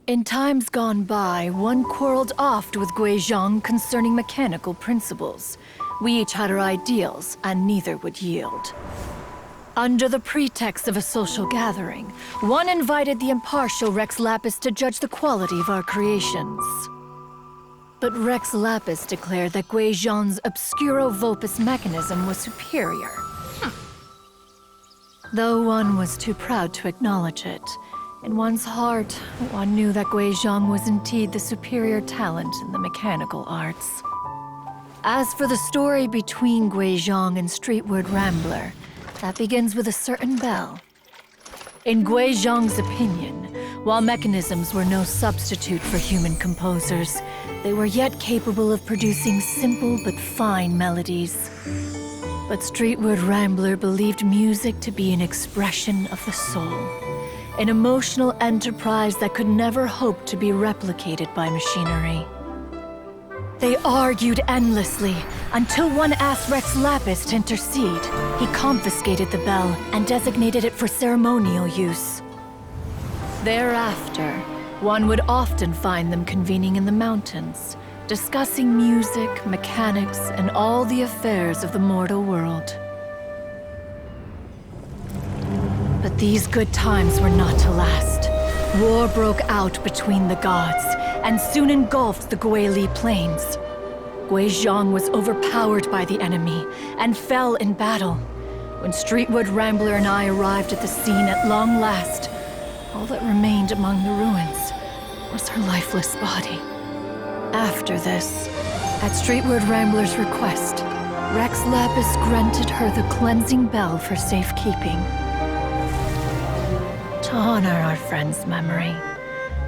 In times gone by, one quarreled oft with Guizhong concerning mechanical principles. We each had our ideals, and neither would yield. Under the pretext of a social gathering, one invited the impartial Rex Lapis to judge the quality of our creations. But Rex Lapis declared that Guizhong's obscuro vulpus mechanism was superior. Though one was too proud to acknowledge it, in one's heart, one knew that Guizhong was indeed the superior talent in the mechanical arts. As for the story between Guizhong and Streetward Rambler, that begins with a certain bell. In Guizhong's opinion, while mechanisms were no substitute for human composers, they were yet capable of producing simple but fine melodies. But Streetward Rambler believed music to be an expression of the soul, an emotional enterprise that could never hope to be replicated by machinery. They argued endlessly, until one asked Rex Lapis to intercede. He confiscated the bell and designated it for ceremonial use. Thereafter, one would often find them convening in the mountains, discussing music, mechanics, and all the affairs of the mortal world. But these good times were not to last. War broke out between the gods, and soon engulfed the Guili plains. Guizhong was overpowered by the enemy, and fell in battle. When Streetwood Rambler and I arrived at the scene at long last, all that remained among the ruins was her lifeless body. After this, at Streetward Rambler's request, Rex Lapis granted her the cleansing bell for safekeeping. To honor our friend's memory,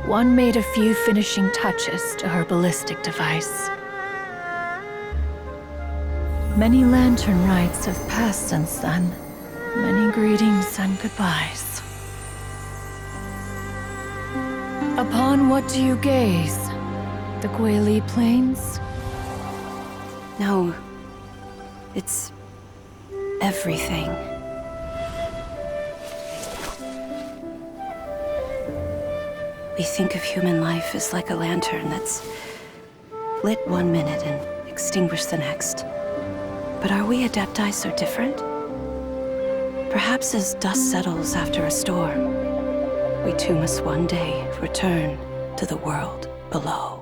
one made a few finishing touches to her ballistic device. Many lantern rites have passed since then. Many greetings and goodbyes. Upon what do you gaze? The Guili Plains? No. It's everything. We think of human life as like a lantern that's lit one minute and extinguished the next. But are we Adepti so different? Perhaps as dust settles after a storm, we too must one day return to the world below.